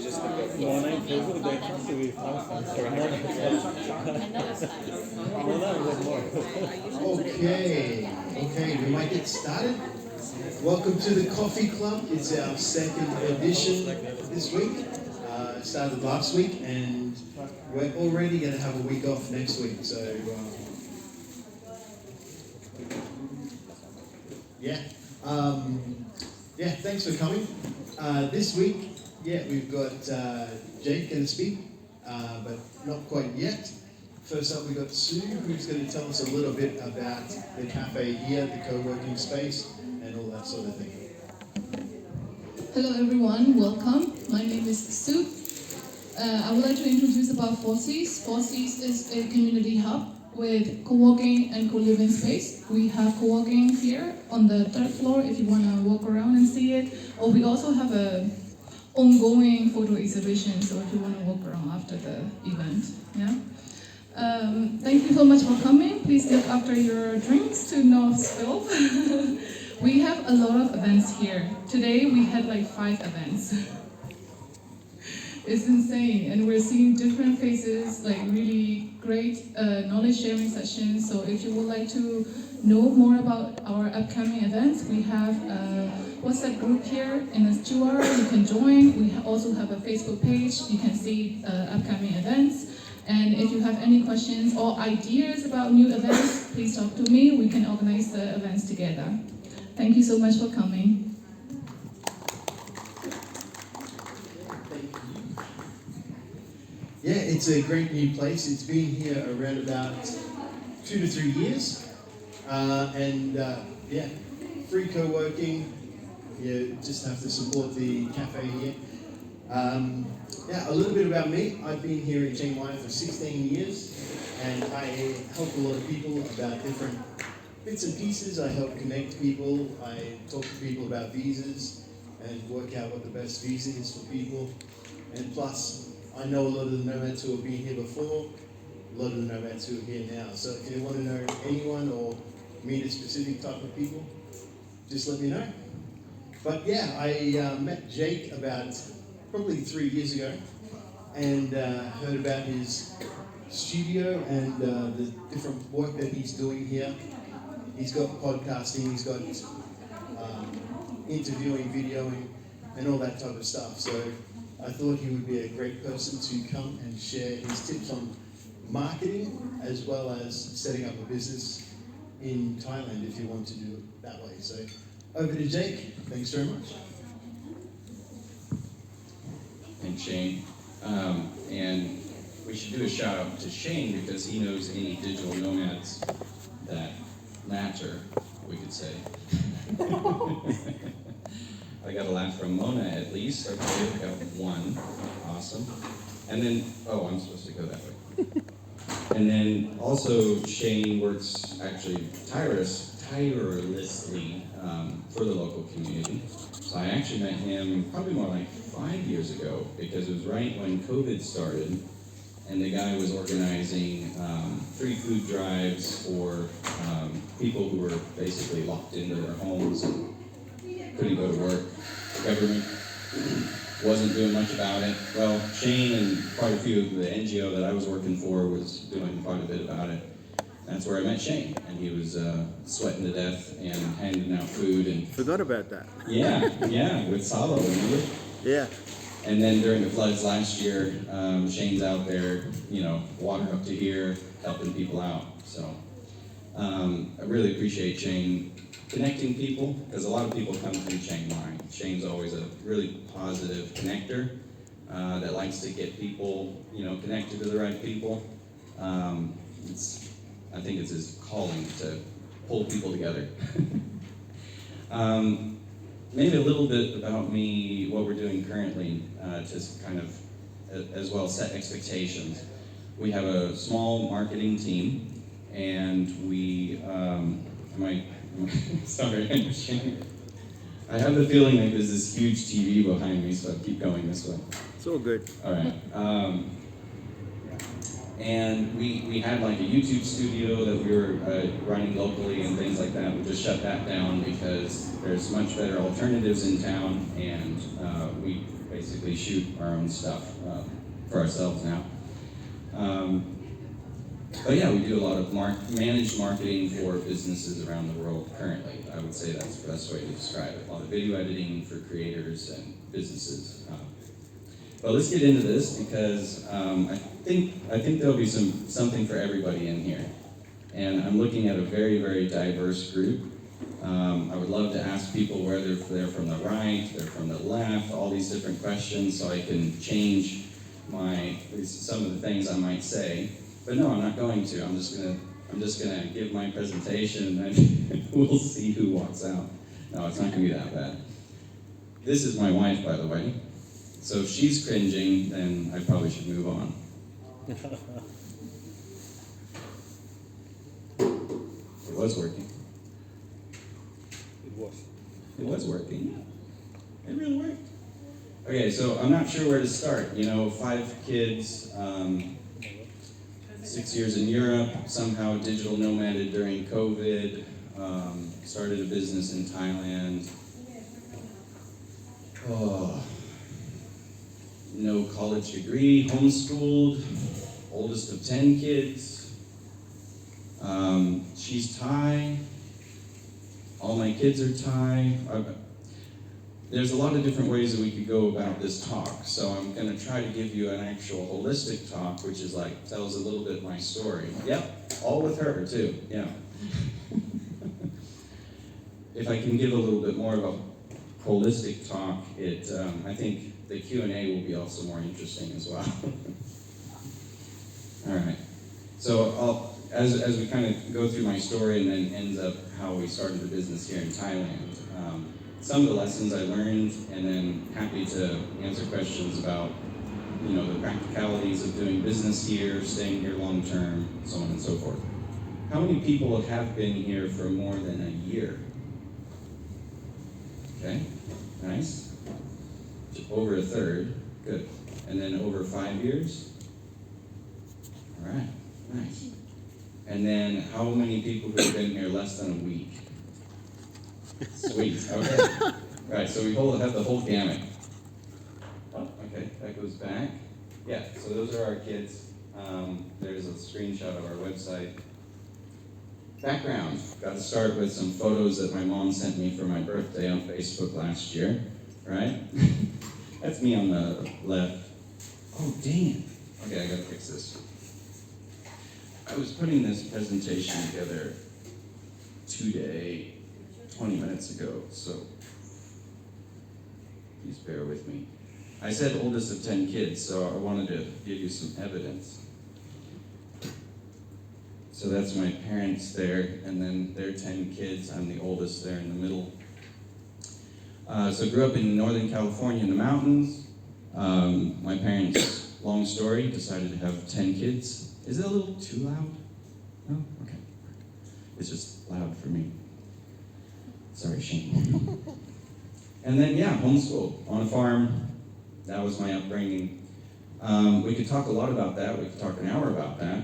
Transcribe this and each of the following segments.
Mona in Facebook, they're trying to be awesome. Sorry, Mona was more. Okay, we might get started. Welcome to the Coffee Club. It's our second edition this week. It started last week, and we're already going to have a week off next week. So, thanks for coming. This week, we've got Jake going to speak, but not quite yet. First up, we've got Sue, who's going to tell us a little bit about the cafe here, the co-working space, and all that sort of thing. Hello everyone, welcome. My name is Sue. I would like to introduce about Forces. Forces is a community hub with co-working and co-living space. We have co-working here on the third floor if you want to walk around and see it. Or we also have a ongoing photo exhibition, so if you want to walk around after the event. Thank you so much for coming. Please look after your drinks to not spill. We have a lot of events here. Today we had like 5 events. It's insane, and we're seeing different faces, like really great knowledge sharing sessions. So if you would like to know more about our upcoming events, we have a WhatsApp group here in the QR. You can join. We also have a Facebook page. You can see upcoming events. And if you have any questions or ideas about new events, please talk to me. We can organize the events together. Thank you so much for coming. Yeah, it's a great new place. It's been here around about 2 to 3 years. Free co-working. You just have to support the cafe here. A little bit about me. I've been here in Chiang Mai for 16 years, and I help a lot of people about different bits and pieces. I help connect people. I talk to people about visas and work out what the best visa is for people. And plus, I know a lot of the nomads who have been here before, a lot of the nomads who are here now. So if you want to know anyone or meet a specific type of people, just let me know. But I met Jake about probably 3 years ago, and heard about his studio and the different work that he's doing here. He's got podcasting, he's got interviewing, videoing, and all that type of stuff. So I thought he would be a great person to come and share his tips on marketing as well as setting up a business in Thailand if you want to do it that way. So over to Jake. Thanks very much. Thanks, Shane. And we should do a shout out to Shane because he knows any digital nomads that matter, we could say. I got a laugh from Mona at least. Okay, I got 1. Awesome. And then, I'm supposed to go that way. And then also Shane works actually tirelessly for the local community. So I actually met him probably more like 5 years ago because it was right when COVID started, and the guy was organizing free food drives for people who were basically locked into their homes and couldn't go to work. The government wasn't doing much about it. Well, Shane and quite a few of the NGO that I was working for was doing quite a bit about it. That's where I met Shane, and he was sweating to death and handing out food. And Forgot about that. Yeah, with Salo, remember? Yeah. And then during the floods last year, Shane's out there, water up to here, helping people out. So I really appreciate Shane connecting people, because a lot of people come through Chiang Mai. Shane's always a really positive connector that likes to get people, connected to the right people. I think it's his calling to pull people together. Maybe a little bit about me, what we're doing currently, to kind of, as well, set expectations. We have a small marketing team, and we, sorry, I have the feeling like there's this huge TV behind me, so I keep going this way. It's all good. All right. And we had like a YouTube studio that we were running locally and things like that. We just shut that down because there's much better alternatives in town, and we basically shoot our own stuff for ourselves now. But yeah, we do a lot of managed marketing for businesses around the world currently. I would say that's the best way to describe it. A lot of video editing for creators and businesses. But let's get into this because I think there'll be something for everybody in here. And I'm looking at a very, very diverse group. I would love to ask people whether they're from the right, they're from the left, all these different questions so I can change some of the things I might say. But no, I'm not going to. I'm just gonna give my presentation and we'll see who walks out. No, it's not gonna be that bad. This is my wife, by the way. So if she's cringing, then I probably should move on. It was working. It was working. It really worked. Okay, so I'm not sure where to start. 5 kids, 6 years in Europe, somehow digital nomaded during COVID, started a business in Thailand. No college degree, homeschooled, oldest of 10 kids. She's Thai. All my kids are Thai. There's a lot of different ways that we could go about this talk. So I'm going to try to give you an actual holistic talk, which is tells a little bit my story. Yep, all with her too, yeah. If I can give a little bit more of a holistic talk, I think the Q&A will be also more interesting as well. All right. So as we kind of go through my story and then ends up how we started the business here in Thailand, some of the lessons I learned, and then happy to answer questions about, the practicalities of doing business here, staying here long term, so on and so forth. How many people have been here for more than a year? Okay, nice. Over a third, good. And then over 5 years? All right, nice. And then how many people who have been here less than a week? Sweet, okay. All right, so we have the whole gamut. Oh, okay, that goes back. Yeah, so those are our kids. There's a screenshot of our website. Background, got to start with some photos that my mom sent me for my birthday on Facebook last year, right? That's me on the left. Oh, dang it. Okay, I gotta fix this. I was putting this presentation together today, 20 minutes ago, so please bear with me. I said oldest of 10 kids, so I wanted to give you some evidence. So that's my parents there, and then their 10 kids. I'm the oldest there in the middle. So grew up in Northern California in the mountains. My parents, long story, decided to have 10 kids. Is it a little too loud? No? Okay. It's just loud for me. Sorry, Shane. And then, homeschool on a farm. That was my upbringing. We could talk a lot about that. We could talk an hour about that.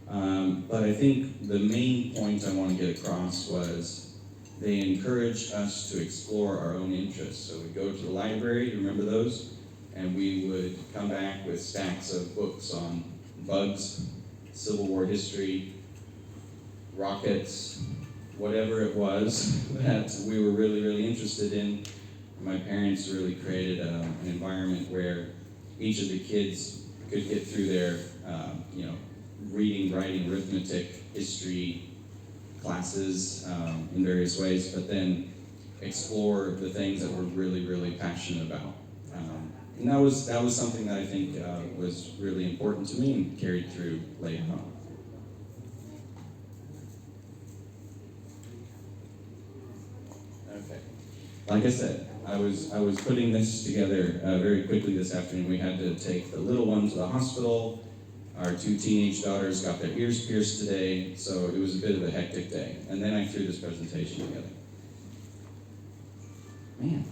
But I think the main point I want to get across was they encouraged us to explore our own interests. So we'd go to the library, do you remember those? And we would come back with stacks of books on bugs, Civil War history, rockets, whatever it was that we were really, really interested in. My parents really created an environment where each of the kids could get through their, reading, writing, arithmetic, history classes in various ways, but then explore the things that we're really, really passionate about. And that was something that I think was really important to me and carried through later on. Okay. Like I said, I was putting this together very quickly this afternoon. We had to take the little one to the hospital. Our 2 teenage daughters got their ears pierced today, so it was a bit of a hectic day. And then I threw this presentation together. Man,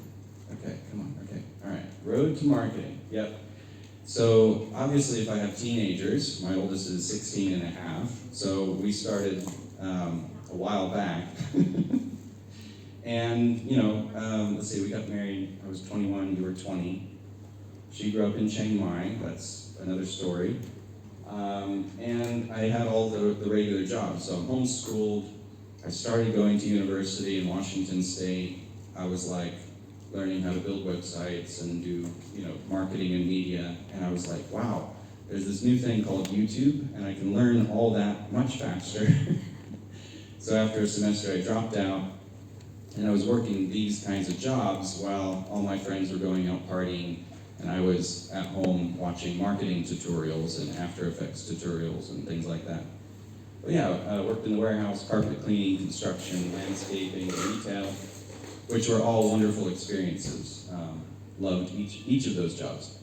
okay, come on, okay. All right, road to marketing, yep. So obviously if I have teenagers, my oldest is 16 and a half, so we started a while back. And, let's see, we got married, I was 21, you were 20. She grew up in Chiang Mai, that's another story. And I had all the regular jobs. So I'm homeschooled. I started going to university in Washington State. I was like learning how to build websites and do, marketing and media. And I was like, wow, there's this new thing called YouTube, and I can learn all that much faster. So after a semester, I dropped out, and I was working these kinds of jobs while all my friends were going out partying, and I was at home watching marketing tutorials and After Effects tutorials and things like that. But yeah, I worked in the warehouse, carpet cleaning, construction, landscaping, retail, which were all wonderful experiences. Loved each of those jobs.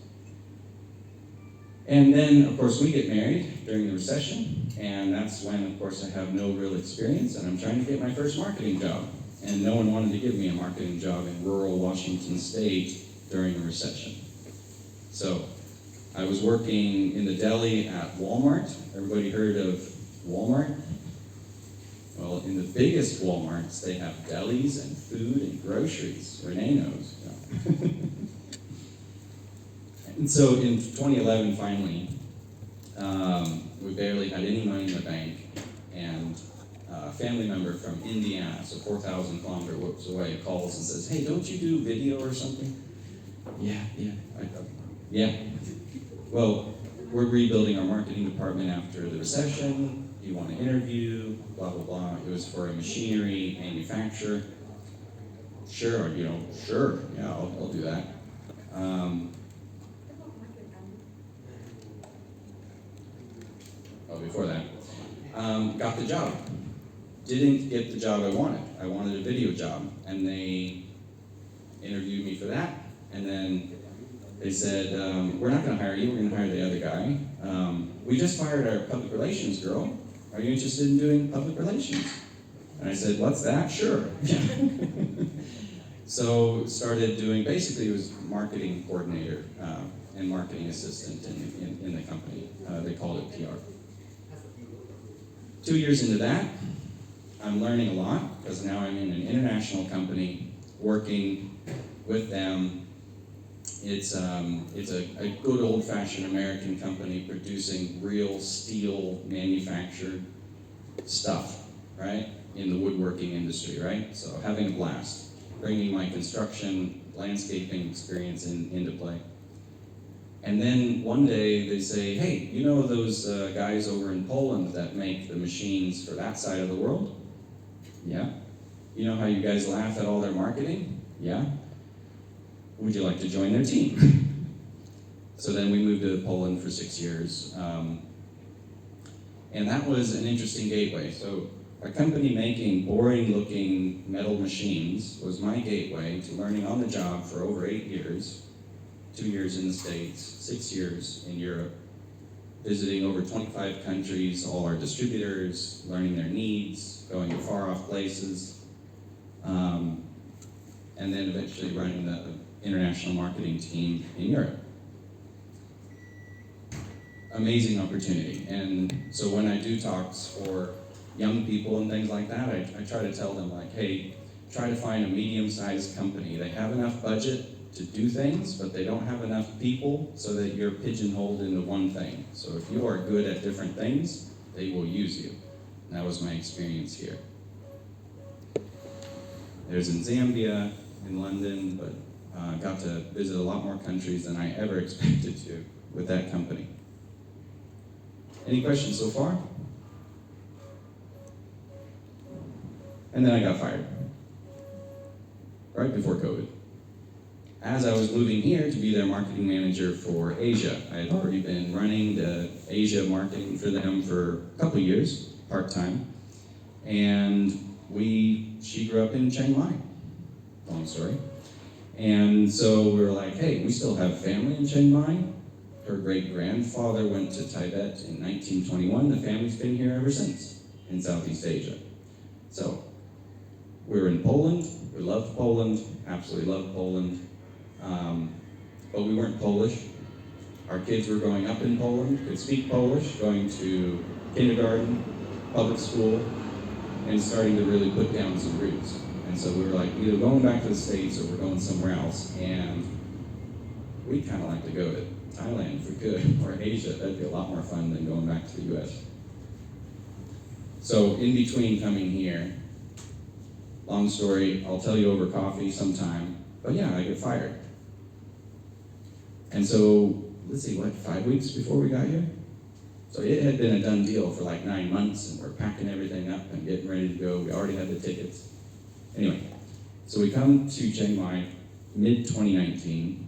And then, of course, we get married during the recession, and that's when, of course, I have no real experience, and I'm trying to get my first marketing job. And no one wanted to give me a marketing job in rural Washington State during a recession. So I was working in the deli at Walmart. Everybody heard of Walmart? Well, in the biggest Walmarts, they have delis and food and groceries. Renee knows. And so in 2011, finally, we barely had any money in the bank, and a family member from Indiana, so 4,000 kilometers away, calls and says, "Hey, don't you do video or something?" Yeah. Well, we're rebuilding our marketing department after the recession. Do you want to interview? Blah, blah, blah. It was for a machinery manufacturer. Sure, yeah, I'll do that. Before that, got the job. Didn't get the job I wanted. I wanted a video job, and they interviewed me for that, and then they said, we're not going to hire you, we're going to hire the other guy. We just fired our public relations girl. Are you interested in doing public relations? And I said, what's that? Sure. So started doing, basically it was marketing coordinator and marketing assistant in the company. They called it PR. 2 years into that, I'm learning a lot, because now I'm in an international company working with them. It's a good old-fashioned American company producing real steel manufactured stuff, right? In the woodworking industry, right? So having a blast, bringing my construction, landscaping experience into play. And then one day they say, hey, you know those guys over in Poland that make the machines for that side of the world? Yeah. You know how you guys laugh at all their marketing? Yeah. Would you like to join their team? So then we moved to Poland for 6 years. And that was an interesting gateway. So a company making boring-looking metal machines was my gateway to learning on the job for over 8 years. 2 years in the States, 6 years in Europe, visiting over 25 countries, all our distributors, learning their needs, going to far-off places, and then eventually running the international marketing team in Europe. Amazing opportunity. And so when I do talks for young people and things like that, I try to tell them, like, hey, try to find a medium-sized company. They have enough budget to do things, but they don't have enough people so that you're pigeonholed into one thing. So if you are good at different things, they will use you. And that was my experience here. There's in Zambia, in London, but got to visit a lot more countries than I ever expected to with that company. Any questions so far? And then I got fired, right before COVID. As I was moving here to be their marketing manager for Asia, I had already been running the Asia marketing for them for a couple years, part-time. And she grew up in Chiang Mai, long story. And so we were like, hey, we still have family in Chiang Mai. Her great-grandfather went to Tibet in 1921. The family's been here ever since in Southeast Asia. So we were in Poland. We loved Poland, absolutely loved Poland. But we weren't Polish. Our kids were growing up in Poland, could speak Polish, going to kindergarten, public school, and starting to really put down some roots. And so we were like, either going back to the States or we're going somewhere else. And we'd kind of like to go to Thailand if we could, or Asia. That'd be a lot more fun than going back to the US. So in between coming here, long story, I'll tell you over coffee sometime, but yeah, I get fired. And so, let's see, 5 weeks before we got here? So it had been a done deal for like 9 months, and we're packing everything up and getting ready to go. We already had the tickets. Anyway, so we come to Chiang Mai mid-2019,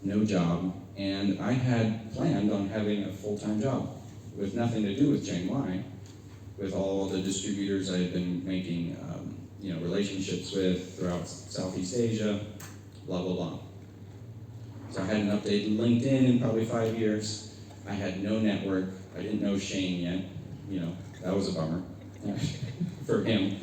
no job, and I had planned on having a full-time job with nothing to do with Chiang Mai, with all the distributors I had been making relationships with throughout Southeast Asia, blah, blah, blah. So I hadn't updated LinkedIn in probably 5 years. I had no network. I didn't know Shane yet. That was a bummer for him.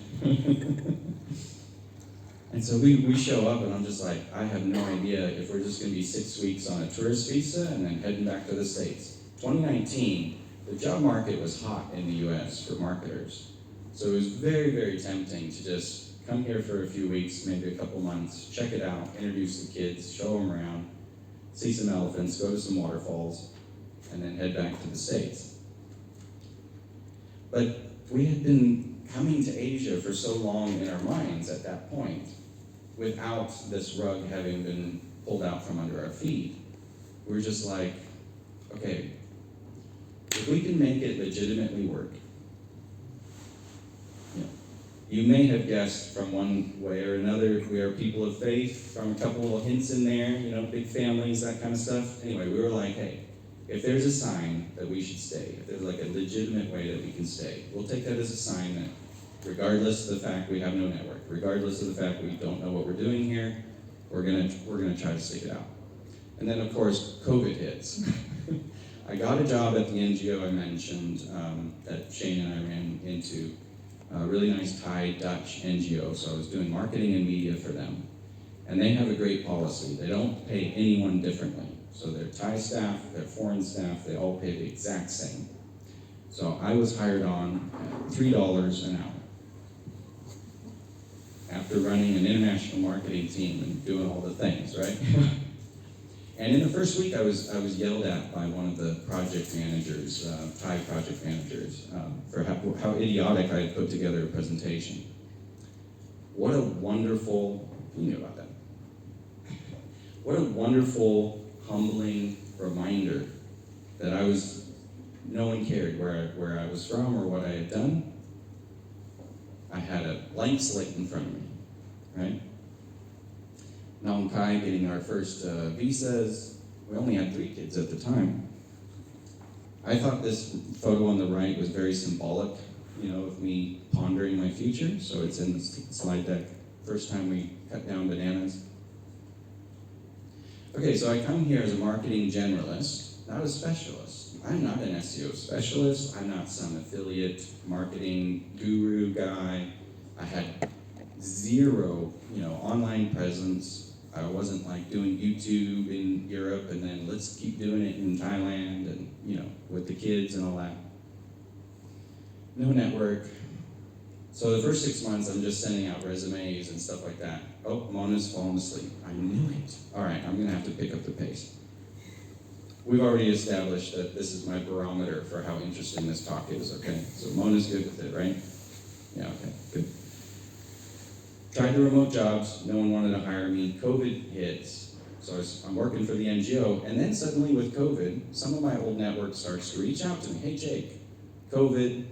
And so we show up, and I'm just like, I have no idea if we're just going to be 6 weeks on a tourist visa and then heading back to the States. 2019, the job market was hot in the US for marketers. So it was very, very tempting to just come here for a few weeks, maybe a couple months, check it out, introduce the kids, show them around, see some elephants, go to some waterfalls, and then head back to the States. But we had been coming to Asia for so long in our minds at that point, without this rug having been pulled out from under our feet. We were just like, okay, if we can make it legitimately work, you may have guessed from one way or another, we are people of faith, from a couple of hints in there, big families, that kind of stuff. Anyway, we were like, hey, if there's a sign that we should stay, if there's like a legitimate way that we can stay, we'll take that as a sign that regardless of the fact we have no network, regardless of the fact we don't know what we're doing here, we're gonna try to stick it out. And then of course, COVID hits. I got a job at the NGO I mentioned that Shane and I ran into. A really nice Thai Dutch NGO, so I was doing marketing and media for them. And they have a great policy. They don't pay anyone differently. So their Thai staff, their foreign staff, they all pay the exact same. So I was hired on at $3 an hour. After running an international marketing team and doing all the things, right? And in the first week, I was yelled at by one of the project managers, Thai project managers, for how idiotic I had put together a presentation. What a wonderful, you knew about that. What a wonderful, humbling reminder that no one cared where I was from or what I had done. I had a blank slate in front of me, right? Nong Kai getting our first visas. We only had 3 kids at the time. I thought this photo on the right was very symbolic, of me pondering my future. So it's in the slide deck. First time we cut down bananas. Okay, so I come here as a marketing generalist, not a specialist. I'm not an SEO specialist. I'm not some affiliate marketing guru guy. I had 0, online presence. I wasn't like doing YouTube in Europe and then let's keep doing it in Thailand and, with the kids and all that. No network. So the first 6 months, I'm just sending out resumes and stuff like that. Oh, Mona's fallen asleep. I knew it. All right, I'm gonna have to pick up the pace. We've already established that this is my barometer for how interesting this talk is, okay? So Mona's good with it, right? Yeah, okay, good. Tried the remote jobs, no one wanted to hire me. COVID hits, so I'm working for the NGO, and then suddenly with COVID, some of my old network starts to reach out to me. Hey Jake, COVID,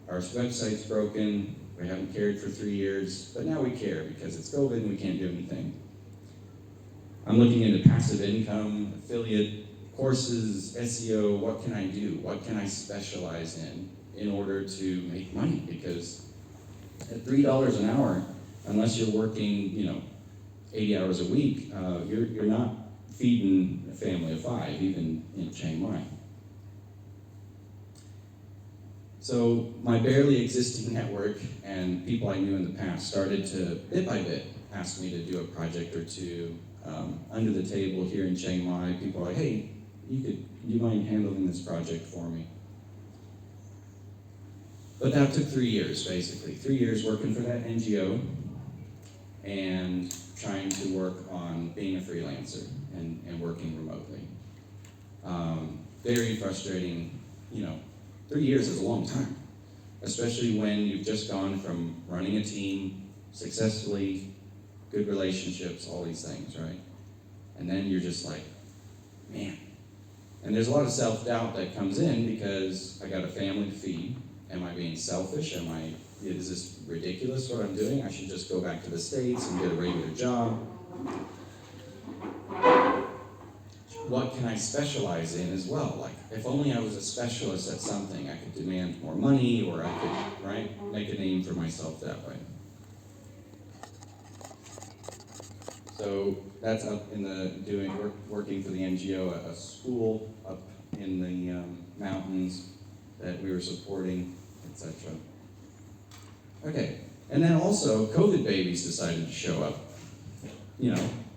our website's broken, we haven't cared for 3 years, but now we care because it's COVID and we can't do anything. I'm looking into passive income, affiliate, courses, SEO, what can I do? What can I specialize in order to make money? Because at $3 an hour, unless you're working, 80 hours a week, you're not feeding a family of 5, even in Chiang Mai. So my barely existing network and people I knew in the past started to, bit by bit, ask me to do a project or two under the table here in Chiang Mai. People are like, hey, do you mind handling this project for me? But that took 3 years, basically. 3 years working for that NGO. and trying to work on being a freelancer and working remotely. Very frustrating, 3 years is a long time, especially when you've just gone from running a team successfully, good relationships, all these things, right? And then you're just like, man. And there's a lot of self-doubt that comes in because I got a family to feed. Am I being selfish? Is this ridiculous what I'm doing? I should just go back to the States and get a regular job. What can I specialize in as well? Like, if only I was a specialist at something, I could demand more money, or I could, right, make a name for myself that way. So that's up in working for the NGO, a school up in the mountains that we were supporting, etc. Okay, and then also COVID babies decided to show up.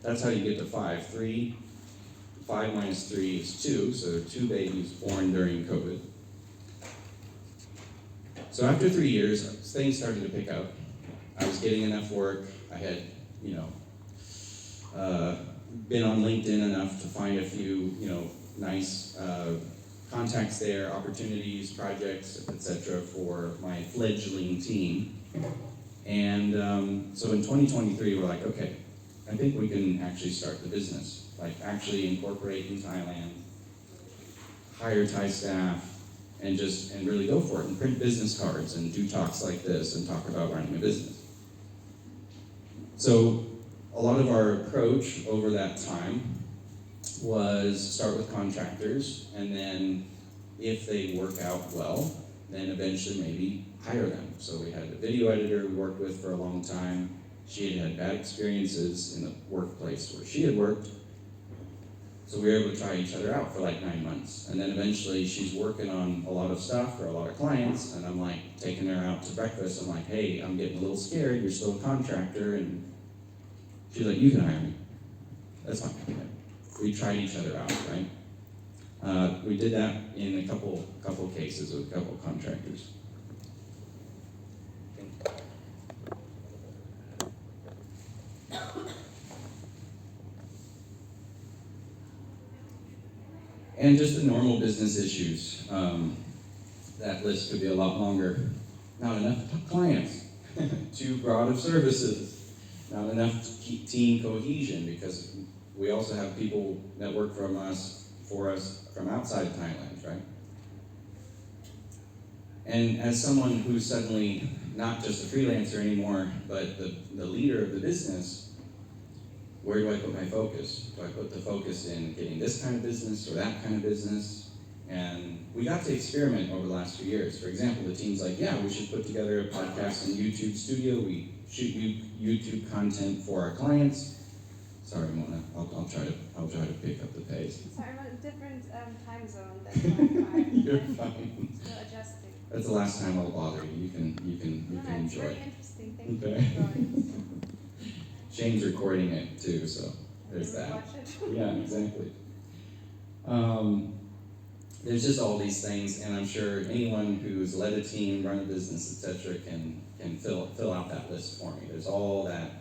That's how you get to 5. 5 minus 3 is 2, so there are 2 babies born during COVID. So after 3 years, things started to pick up. I was getting enough work. I had, been on LinkedIn enough to find a few, nice contacts there, opportunities, projects, etc. for my fledgling team. And so in 2023, we're like, okay, I think we can actually start the business. Like actually incorporate in Thailand, hire Thai staff, and really go for it and print business cards and do talks like this and talk about running a business. So a lot of our approach over that time was start with contractors, and then if they work out well, then eventually maybe hire them. So we had a video editor we worked with for a long time. She had bad experiences in the workplace where she had worked. So we were able to try each other out for like 9 months. And then eventually she's working on a lot of stuff for a lot of clients, and I'm like taking her out to breakfast. I'm like, hey, I'm getting a little scared, you're still a contractor. And she's like, you can hire me. That's fine. We tried each other out, right? We did that in a couple cases with a couple of contractors. And just the normal business issues. That list could be a lot longer. Not enough clients, too broad of services, not enough team cohesion, because we also have people that work for us from outside of Thailand, right? And as someone who's suddenly not just a freelancer anymore, but the leader of the business, where do I put my focus? Do I put the focus in getting this kind of business or that kind of business? And we got to experiment over the last few years. For example, the team's like, yeah, we should put together a podcast and YouTube studio. We shoot YouTube content for our clients. Sorry, Mona, I'll try to pick up the pace. Sorry, I'm on a different time zone. That's fine. You're fine. Still adjusting. That's the last time I'll bother you. You can It's enjoy very it. interesting. Thank Okay. you for going. Shane's recording it too, so there's that. Watch it. Yeah, exactly. There's just all these things, and I'm sure anyone who's led a team, run a business, etc., can fill out that list for me. There's all that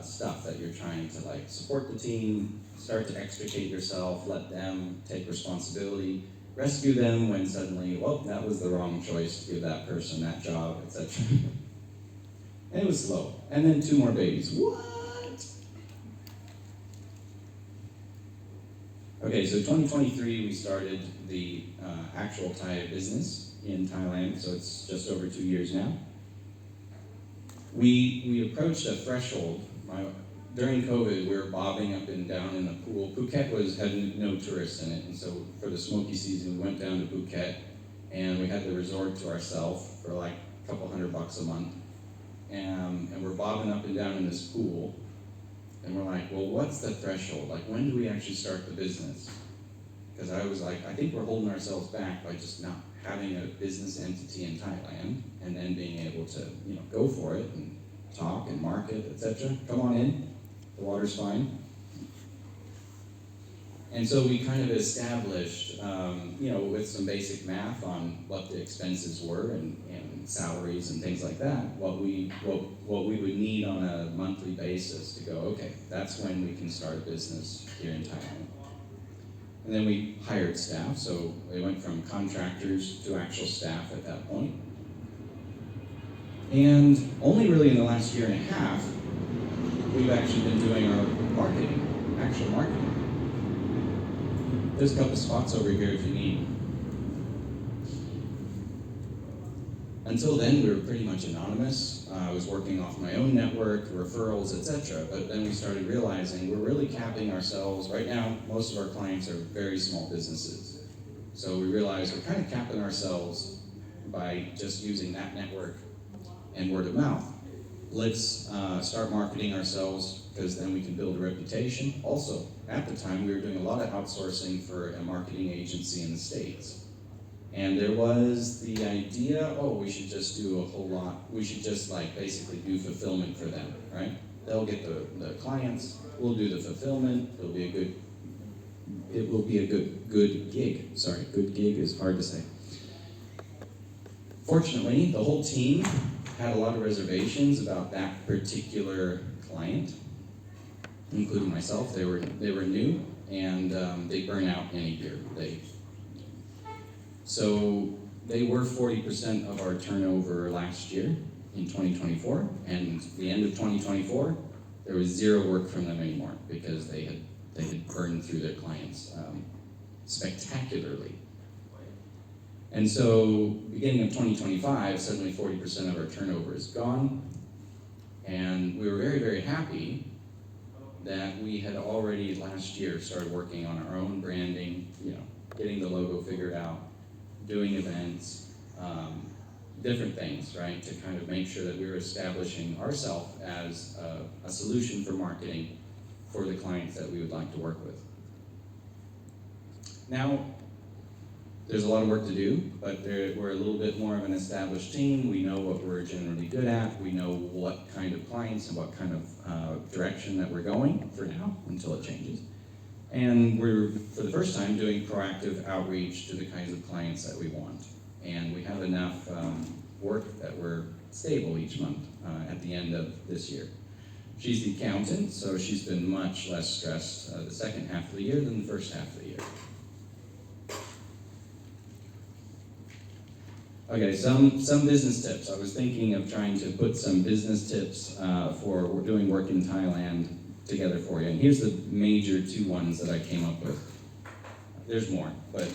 stuff that you're trying to like support the team, start to extricate yourself, let them take responsibility, rescue them when suddenly, well, that was the wrong choice to give that person that job, etc. And it was slow. And then 2 more babies. What? Okay, so 2023 we started the actual Thai business in Thailand, so it's just over 2 years now. We approached a threshold. During COVID, we were bobbing up and down in the pool. Phuket had no tourists in it, and so for the smoky season, we went down to Phuket, and we had the resort to ourselves for like a couple $100 a month. And we're bobbing up and down in this pool, and we're like, well, what's the threshold? Like, when do we actually start the business? Because I was like, I think we're holding ourselves back by just not having a business entity in Thailand, and then being able to, go for it and talk and market, etc. Come on in, the water's fine. And so we kind of established, with some basic math on what the expenses were and salaries and things like that, what we would need on a monthly basis to go, okay, that's when we can start a business here in Thailand. And then we hired staff, so we went from contractors to actual staff at that point. And only really in the last year and a half, we've actually been doing our marketing, actual marketing. There's a couple spots over here if you need. Until then, we were pretty much anonymous. I was working off my own network, referrals, etc. But then we started realizing we're really capping ourselves. Right now, most of our clients are very small businesses. So we realized we're kind of capping ourselves by just using that network and word of mouth. Let's start marketing ourselves, because then we can build a reputation. Also, at the time, we were doing a lot of outsourcing for a marketing agency in the States. And there was the idea, we should just do a whole lot. We should just basically do fulfillment for them, right? They'll get the clients, we'll do the fulfillment, it will be a good gig. Sorry, good gig is hard to say. Fortunately, the whole team had a lot of reservations about that particular client, including myself. They were new, and they burn out in a year. So they were 40% of our turnover last year in 2024, and the end of 2024, there was zero work from them anymore because they had burned through their clients spectacularly. And so, beginning of 2025, suddenly 40% of our turnover is gone, and we were very, very happy that we had already last year started working on our own branding, getting the logo figured out, doing events, different things, right, to kind of make sure that we were establishing ourselves as a solution for marketing for the clients that we would like to work with. Now, there's a lot of work to do, but we're a little bit more of an established team. We know what we're generally good at. We know what kind of clients and what kind of direction that we're going for now until it changes. And we're, for the first time, doing proactive outreach to the kinds of clients that we want. And we have enough work that we're stable each month at the end of this year. She's the accountant, so she's been much less stressed the second half of the year than the first half of the year. Okay, some business tips. I was thinking of trying to put some business tips for doing work in Thailand together for you. And here's the major two ones that I came up with. There's more, but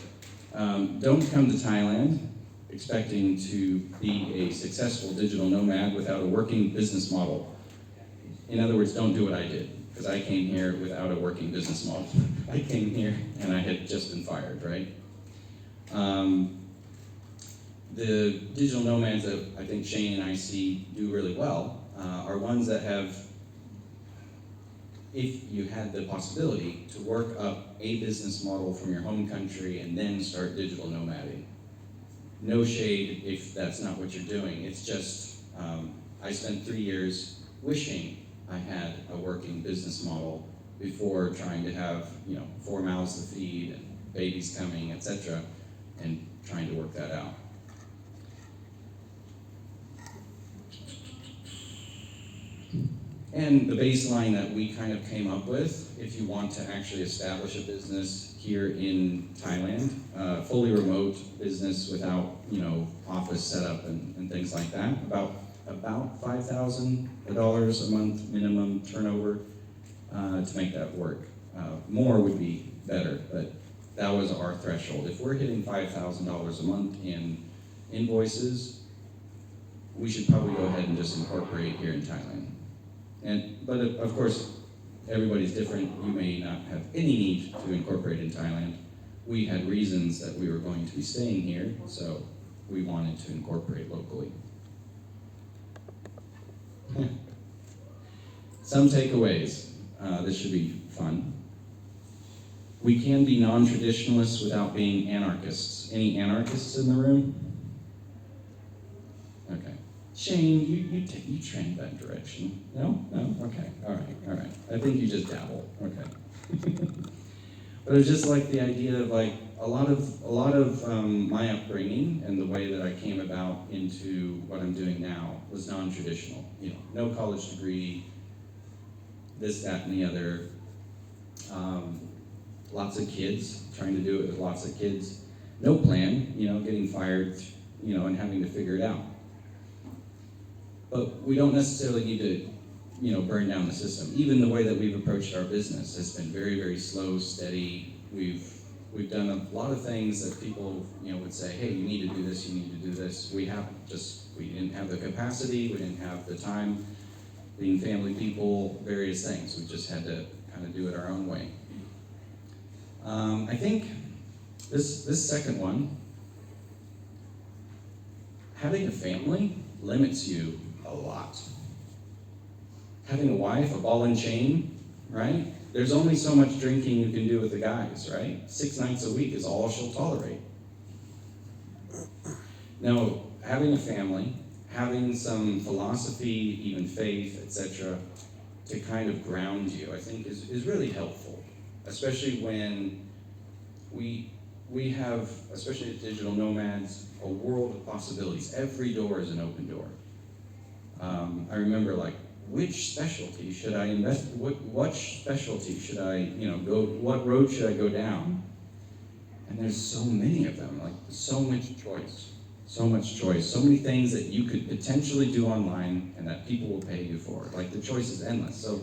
don't come to Thailand expecting to be a successful digital nomad without a working business model. In other words, don't do what I did, because I came here without a working business model. I came here and I had just been fired, right? The digital nomads that I think Shane and I see do really well are ones that have, if you had the possibility to work up a business model from your home country and then start digital nomading. No shade if that's not what you're doing. It's just, I spent 3 years wishing I had a working business model before trying to have, 4 mouths to feed and babies coming, etc., and trying to work that out. And the baseline that we kind of came up with, if you want to actually establish a business here in Thailand, fully remote business without, office setup and things like that, about $5,000 a month minimum turnover to make that work. More would be better, but that was our threshold. If we're hitting $5,000 a month in invoices, we should probably go ahead and just incorporate here in Thailand. But of course, everybody's different. You may not have any need to incorporate in Thailand. We had reasons that we were going to be staying here, so we wanted to incorporate locally. Some takeaways. This should be fun. We can be non-traditionalists without being anarchists. Any anarchists in the room? Okay. Shane, you trend that direction. No? No? Okay. All right. I think you just dabble. Okay. But it was just like the idea of like a lot of my upbringing and the way that I came about into what I'm doing now was non-traditional. You know, no college degree, this, that, and the other. Lots of kids, trying to do it with lots of kids. No plan, you know, getting fired, you know, and having to figure it out. But we don't necessarily need to, you know, burn down the system. Even the way that we've approached our business has been very, very slow, steady. We've done a lot of things that people, you know, would say, hey, you need to do this, you need to do this. We didn't have the capacity, we didn't have the time, being family people, various things. We just had to kind of do it our own way. I think this second one, having a family limits you a lot. Having a wife, a ball and chain, right? There's only so much drinking you can do with the guys, right? 6 nights a week is all she'll tolerate. Now, having a family, having some philosophy, even faith, etc., to kind of ground you, I think is really helpful, especially when we have, especially as digital nomads, a world of possibilities. Every door is an open door. I remember, like, which specialty should I invest? What specialty should I, you know, go? What road should I go down? And there's so many of them. Like, so much choice, so many things that you could potentially do online and that people will pay you for. Like, the choice is endless. So,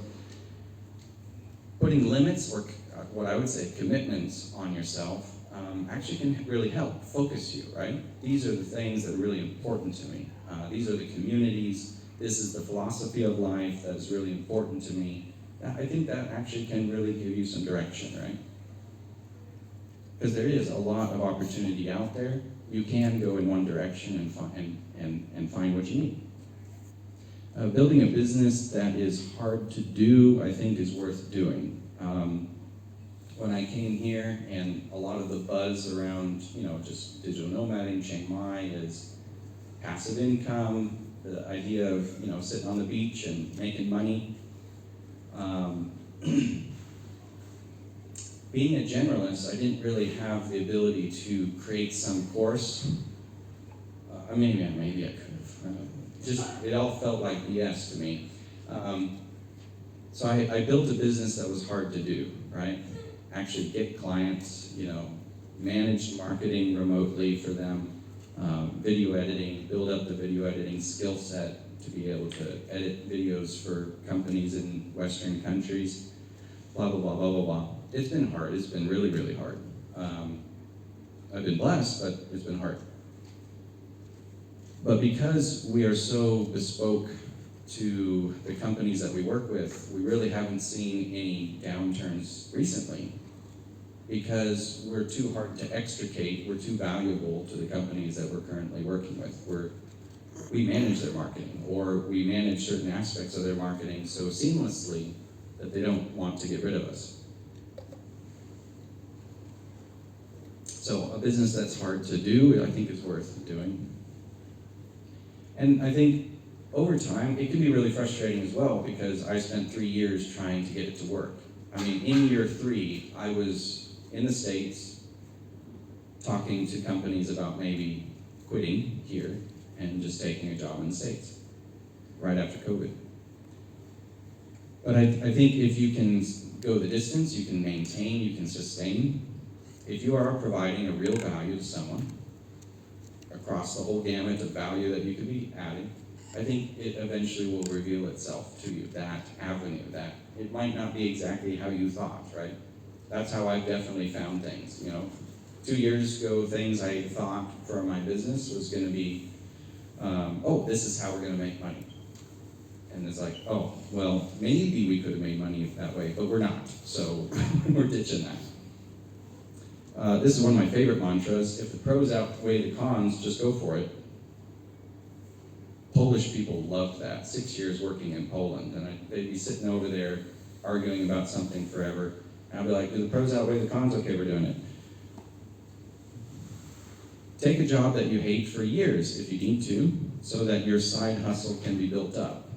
putting limits, or what I would say commitments on yourself, actually can really help focus you, right? These are the things that are really important to me. These are the communities. This is the philosophy of life that is really important to me. I think that actually can really give you some direction, right? Because there is a lot of opportunity out there. You can go in one direction and find what you need. Building a business that is hard to do, I think, is worth doing. When I came here, and a lot of the buzz around, you know, just digital nomading, Chiang Mai is passive income, the idea of, you know, sitting on the beach and making money. Being a generalist, I didn't really have the ability to create some course. Maybe I could have. It all felt like BS to me. So I built a business that was hard to do, right? Actually get clients, you know, manage marketing remotely for them, video editing, build up the video editing skill set to be able to edit videos for companies in Western countries, blah, blah, blah, blah, blah, blah. It's been hard. It's been really, really hard. I've been blessed, but it's been hard. But because we are so bespoke to the companies that we work with, we really haven't seen any downturns recently because we're too hard to extricate, we're too valuable to the companies that we're currently working with. We manage their marketing, or we manage certain aspects of their marketing so seamlessly that they don't want to get rid of us. So a business that's hard to do, I think, is worth doing. And I think over time, it can be really frustrating as well, because I spent 3 years trying to get it to work. I mean, in year 3, I was in the States talking to companies about maybe quitting here and just taking a job in the States right after COVID. But I think if you can go the distance, you can maintain, you can sustain. If you are providing a real value to someone across the whole gamut of value that you could be adding, I think it eventually will reveal itself to you, that avenue, that it might not be exactly how you thought, right? That's how I've definitely found things, you know. 2 years ago, things I thought for my business was gonna be, oh, this is how we're gonna make money. And it's like, oh, well, maybe we could have made money that way, but we're not, so we're ditching that. This is one of my favorite mantras: if the pros outweigh the cons, just go for it. Polish people loved that. 6 years working in Poland, and they'd be sitting over there arguing about something forever, and I'd be like, do the pros outweigh the cons? Okay, we're doing it. Take a job that you hate for years if you need to, so that your side hustle can be built up.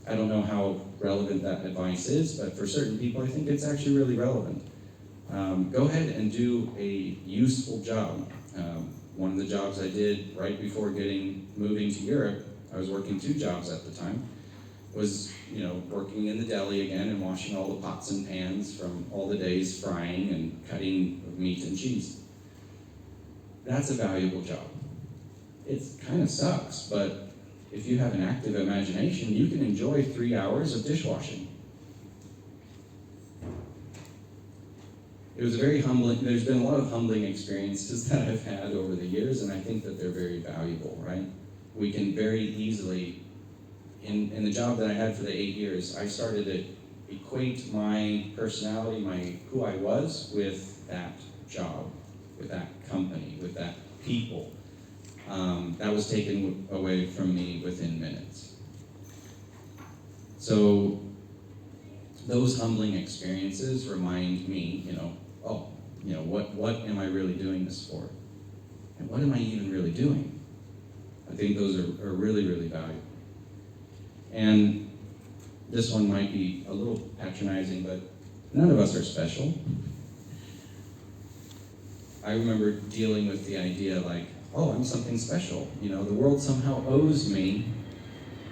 I don't know how relevant that advice is, but for certain people, I think it's actually really relevant. go ahead and do a useful job. One of the jobs I did right before moving to Europe, I was working 2 jobs at the time, was working in the deli again and washing all the pots and pans from all the days frying and cutting of meat and cheese. That's a valuable job. It kind of sucks, but if you have an active imagination, you can enjoy 3 hours of dishwashing. It was a very humbling, there's been a lot of humbling experiences that I've had over the years, and I think that they're very valuable, right? We can very easily, in the job that I had for the 8 years, I started to equate my personality, who I was, with that job, with that company, with that people. That was taken away from me within minutes. So those humbling experiences remind me, what am I really doing this for? And what am I even really doing? I think those are really, really valuable. And this one might be a little patronizing, but none of us are special. I remember dealing with the idea like, oh, I'm something special. The world somehow owes me,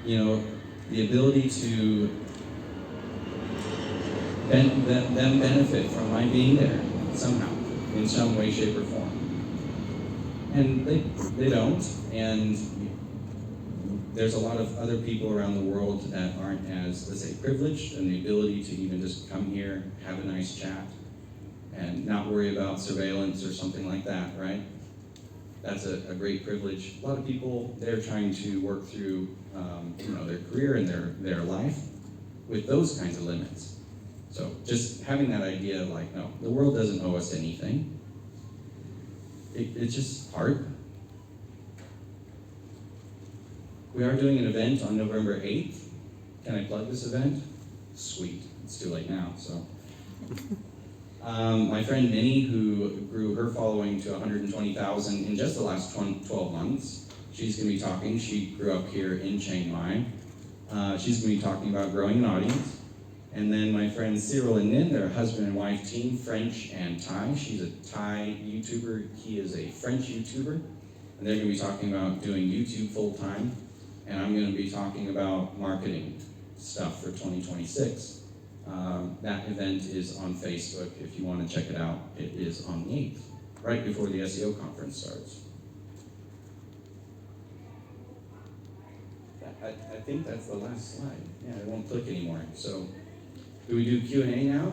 the ability to them benefit from my being there somehow, in some way, shape, or form. And they don't, and there's a lot of other people around the world that aren't as, let's say, privileged, and the ability to even just come here, have a nice chat, and not worry about surveillance or something like that, right? That's a great privilege. A lot of people, they're trying to work through their career and their life with those kinds of limits. So just having that idea of like, no, the world doesn't owe us anything. It's just hard. We are doing an event on November 8th. Can I plug this event? Sweet. It's too late now, so. My friend Minnie, who grew her following to 120,000 in just the last 12 months, she's going to be talking. She grew up here in Chiang Mai. She's going to be talking about growing an audience. And then my friends Cyril and Nin, they're a husband and wife team, French and Thai. She's a Thai YouTuber. He is a French YouTuber. And they're going to be talking about doing YouTube full-time. And I'm going to be talking about marketing stuff for 2026. That event is on Facebook. If you want to check it out, it is on the 8th, right before the SEO conference starts. I think that's the last slide. Yeah, it won't click anymore. So, do we do Q&A now?